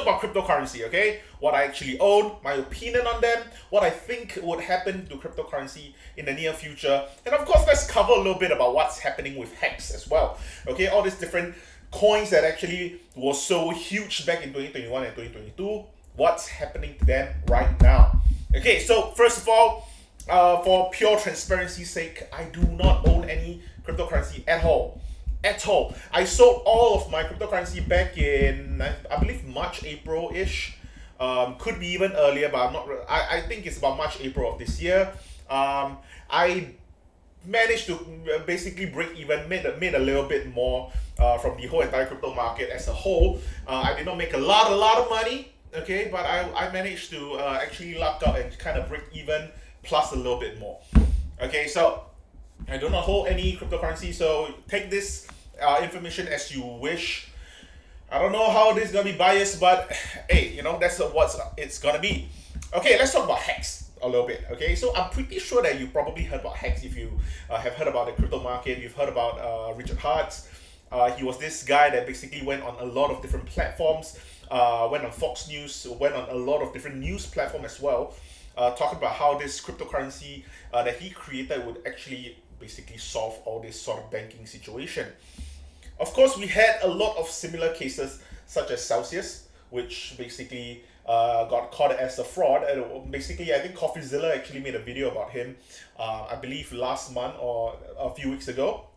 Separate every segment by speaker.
Speaker 1: talk about cryptocurrency, okay? What I actually own, my opinion on them, what I think would happen to cryptocurrency in the near future, and of course, let's cover a little bit about what's happening with HEX as well, okay? All these different coins that actually was so huge back in 2021 and 2022, what's happening to them right now? Okay, so first of all, for pure transparency's sake, I do not own any cryptocurrency at all. At all. I sold all of my cryptocurrency back in, I believe, March, April-ish. Could be even earlier, but I'm not. I think it's about March, April of this year. I managed to basically break even, made a little bit more from the whole entire crypto market as a whole. I did not make a lot of money, okay, but I managed to actually luck out and kind of break even plus a little bit more. Okay, so I do not hold any cryptocurrency, so take this information as you wish. I don't know how this is gonna be biased, but hey, that's what it's gonna be. Okay, let's talk about HEX a little bit. Okay, so I'm pretty sure that you probably heard about HEX if you have heard about the crypto market. You've heard about Richard Hartz. He was this guy that basically went on a lot of different platforms, went on Fox News, went on a lot of different news platforms as well, talking about how this cryptocurrency that he created would actually basically solve all this sort of banking situation. Of course, we had a lot of similar cases such as Celsius, which basically got caught as a fraud. And basically, I think CoffeeZilla actually made a video about him, I believe last month or a few weeks ago.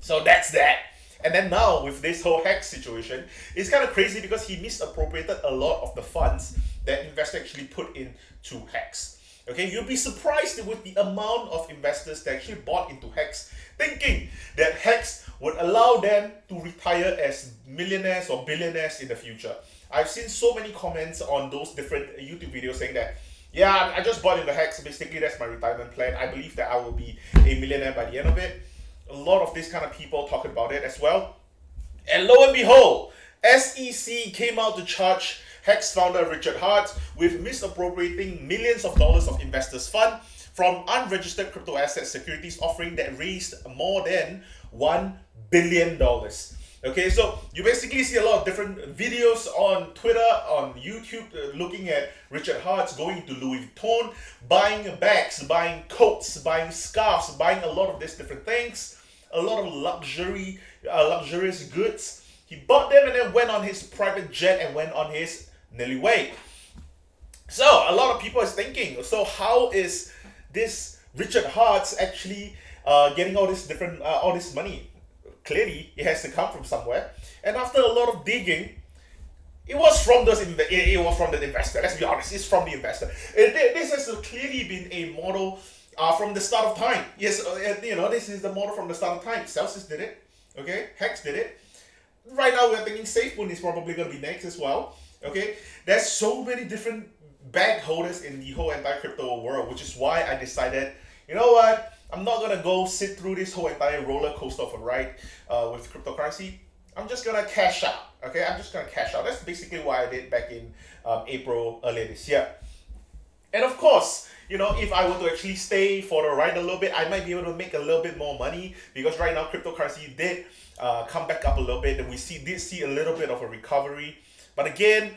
Speaker 1: So that's that. And then now with this whole HEX situation, it's kind of crazy because he misappropriated a lot of the funds that investors actually put into HEX. Okay, you'll be surprised with the amount of investors that actually bought into HEX, thinking that HEX would allow them to retire as millionaires or billionaires in the future. I've seen so many comments on those different YouTube videos saying that, yeah, I just bought into HEX, basically that's my retirement plan. I believe that I will be a millionaire by the end of it. A lot of these kind of people talking about it as well. And lo and behold, SEC came out to charge HEX founder Richard Hartz with misappropriating millions of dollars of investors' fund from unregistered crypto asset securities offering that raised more than $1 billion. Okay, so you basically see a lot of different videos on Twitter, on YouTube, looking at Richard Hartz going to Louis Vuitton, buying bags, buying coats, buying scarves, buying a lot of these different things, a lot of luxurious goods. He bought them and then went on his private jet and went on his Nelly way. So a lot of people is thinking, so how is this Richard Hartz actually getting all this money? Clearly, it has to come from somewhere. And after a lot of digging, it was from the investor. Let's be honest, it's from the investor. This has clearly been a model from the start of time. Yes, this is the model from the start of time. Celsius did it. Okay, HEX did it. Right now, we're thinking SafeMoon is probably going to be next as well. Okay, there's so many different bag holders in the whole entire crypto world, which is why I decided, you know what, I'm not gonna go sit through this whole entire roller coaster of a ride with cryptocurrency. I'm just gonna cash out. Okay, I'm just gonna cash out. That's basically what I did back in April earlier this year. And of course, if I were to actually stay for the ride a little bit, I might be able to make a little bit more money because right now cryptocurrency did come back up a little bit, and we did see a little bit of a recovery. But again,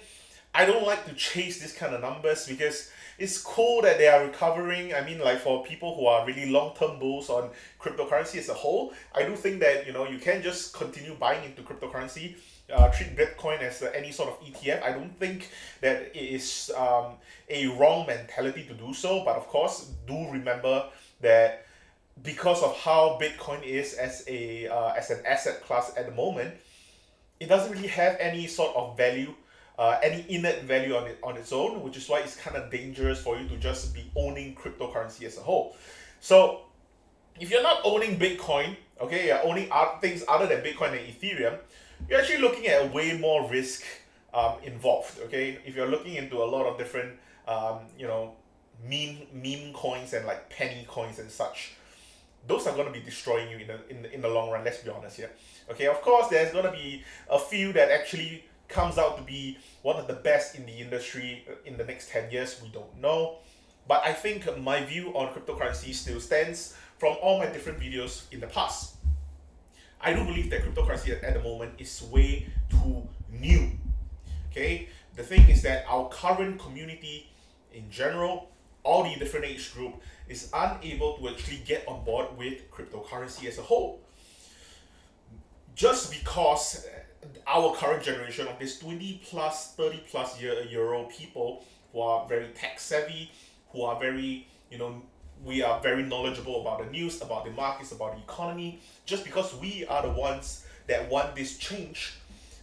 Speaker 1: I don't like to chase this kind of numbers because it's cool that they are recovering. I mean, like for people who are really long-term bulls on cryptocurrency as a whole, I do think that, you can just continue buying into cryptocurrency, treat Bitcoin as any sort of ETF. I don't think that it is a wrong mentality to do so. But of course, do remember that because of how Bitcoin is as an asset class at the moment, it doesn't really have any sort of value, any innate value on its own, which is why it's kind of dangerous for you to just be owning cryptocurrency as a whole. So if you're not owning Bitcoin, okay, you're owning things other than Bitcoin and Ethereum, you're actually looking at way more risk involved. Okay, if you're looking into a lot of different meme coins and like penny coins and such, those are going to be destroying you in the long run. Let's be honest here. Okay, of course, there's going to be a few that actually comes out to be one of the best in the industry in the next 10 years. We don't know. But I think my view on cryptocurrency still stands from all my different videos in the past. I do believe that cryptocurrency at the moment is way too new. Okay, the thing is that our current community in general, all the different age group, is unable to actually get on board with cryptocurrency as a whole. Just because our current generation of this 20 plus, 30 plus year old people who are very tech savvy, who are very, we are very knowledgeable about the news, about the markets, about the economy, just because we are the ones that want this change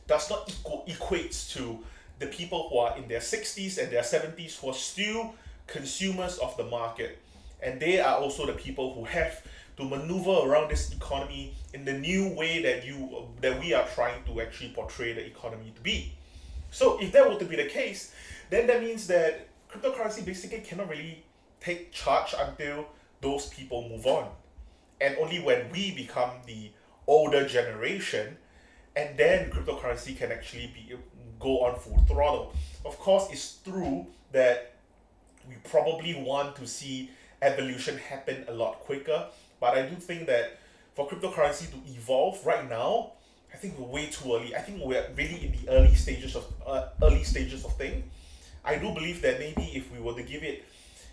Speaker 1: does not equates to the people who are in their 60s and their 70s who are still consumers of the market. And they are also the people who have to maneuver around this economy in the new way that we are trying to actually portray the economy to be. So if that were to be the case, then that means that cryptocurrency basically cannot really take charge until those people move on. And only when we become the older generation, and then cryptocurrency can actually go on full throttle. Of course, it's true that we probably want to see evolution happen a lot quicker, but I do think that for cryptocurrency to evolve right now, I think we're way too early. I think we're really in the early stages of thing. I do believe that maybe if we were to give it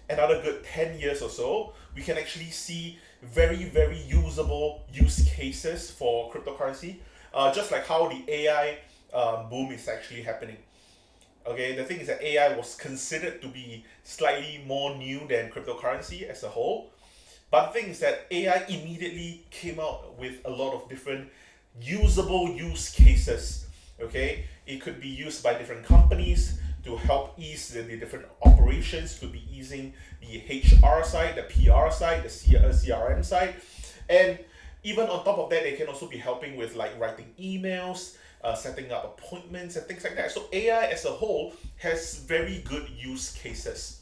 Speaker 1: another good 10 years or so, we can actually see very, very usable use cases for cryptocurrency, just like how the AI boom is actually happening. Okay, the thing is that AI was considered to be slightly more new than cryptocurrency as a whole. But the thing is that AI immediately came out with a lot of different usable use cases. Okay, it could be used by different companies to help ease the different operations. Could be easing the HR side, the PR side, the CRM side, and even on top of that, they can also be helping with like writing emails, setting up appointments and things like that. So AI as a whole has very good use cases.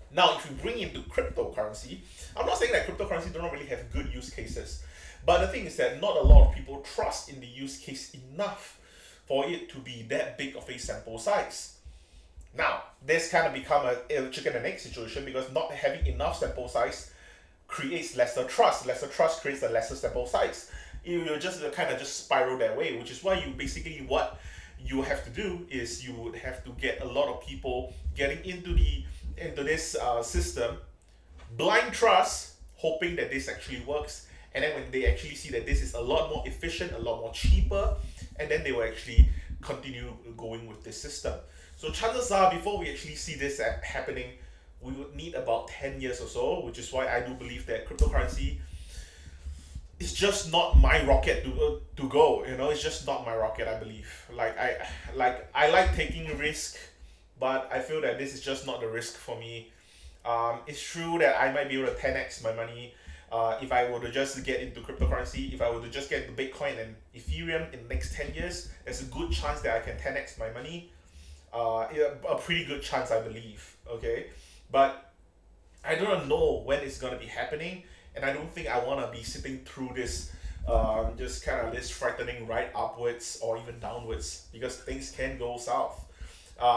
Speaker 1: Now, if you bring into cryptocurrency, I'm not saying that cryptocurrency do not really have good use cases, but the thing is that not a lot of people trust in the use case enough for it to be that big of a sample size. Now, this kind of become a chicken and egg situation because not having enough sample size creates lesser trust. Lesser trust creates a lesser sample size. You just kind of just spiral that way, which is why what you have to do is you would have to get a lot of people getting into this system, blind trust, hoping that this actually works, and then when they actually see that this is a lot more efficient, a lot more cheaper, and then they will actually continue going with this system. So chances are, before we actually see this happening, we would need about 10 years or so, which is why I do believe that cryptocurrency is just not my rocket to go. It's just not my rocket, I believe. I like taking risk, but I feel that this is just not the risk for me. It's true that I might be able to 10x my money if I were to just get into cryptocurrency. If I were to just get into Bitcoin and Ethereum in the next 10 years, there's a good chance that I can 10x my money. A pretty good chance, I believe. Okay, but I don't know when it's gonna be happening, and I don't think I want to be sitting through this just kind of this frightening ride upwards or even downwards, because things can go south.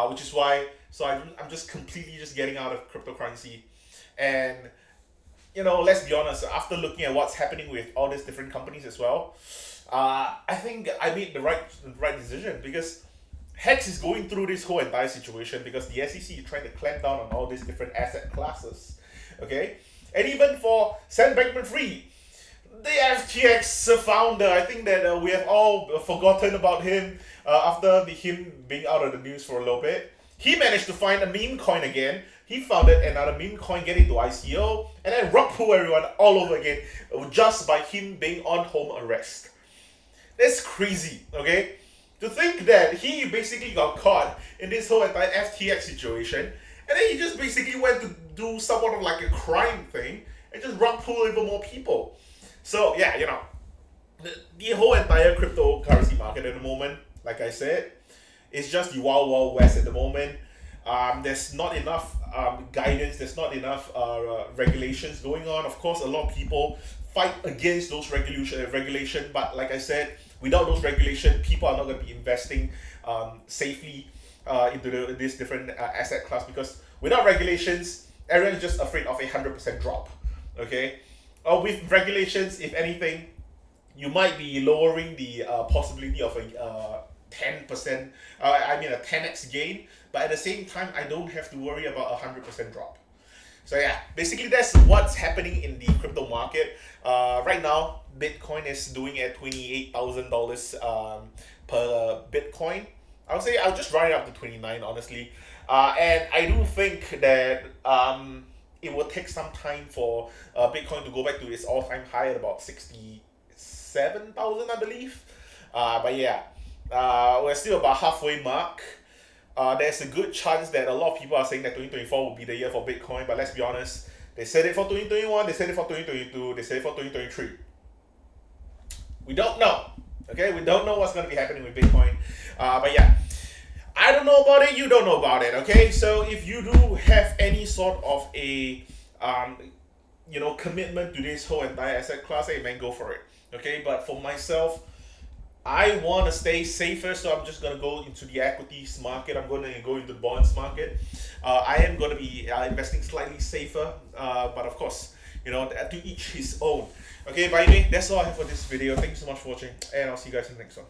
Speaker 1: Which is why, so I'm just completely just getting out of cryptocurrency. And let's be honest, after looking at what's happening with all these different companies as well, I think I made the right decision, because HEX is going through this whole entire situation because the SEC is trying to clamp down on all these different asset classes. Okay, and even for Sam Bankman-Fried, the FTX founder, I think that we have all forgotten about him after him being out of the news for a little bit. He managed to find a meme coin again. He founded another meme coin, get into ICO, and then rug pull everyone all over again just by him being on home arrest. That's crazy, okay? To think that he basically got caught in this whole entire FTX situation, and then he just basically went to do somewhat of like a crime thing and just rug pull even more people. So yeah, the whole entire cryptocurrency market at the moment, like I said, is just the wild, wild west at the moment. There's not enough guidance, there's not enough regulations going on. Of course, a lot of people fight against those regulation, but like I said, without those regulations, people are not going to be investing safely into this different asset class, because without regulations, everyone's just afraid of 100% drop. Okay, with regulations, if anything, you might be lowering the possibility of 10%, I mean a 10x gain, but at the same time, I don't have to worry about a 100% drop. So yeah, basically that's what's happening in the crypto market. Right now, Bitcoin is doing at $28,000 per Bitcoin. I would say I'll just run it up to 29, honestly. And I do think that it will take some time for Bitcoin to go back to its all-time high at about 67,000, I believe. But yeah, we're still about halfway mark. There's a good chance that a lot of people are saying that 2024 will be the year for Bitcoin, but let's be honest, they said it for 2021, they said it for 2022, they said it for 2023. We don't know. Okay, we don't know what's going to be happening with Bitcoin. But yeah, I don't know about it, you don't know about it. Okay, so if you do have any sort of a commitment to this whole entire asset class, hey man, go for it. Okay, but for myself, I want to stay safer, so I'm just going to go into the equities market. I'm going to go into the bonds market. I am going to be investing slightly safer, but of course, to each his own. Okay, by the way, that's all I have for this video. Thank you so much for watching, and I'll see you guys in the next one.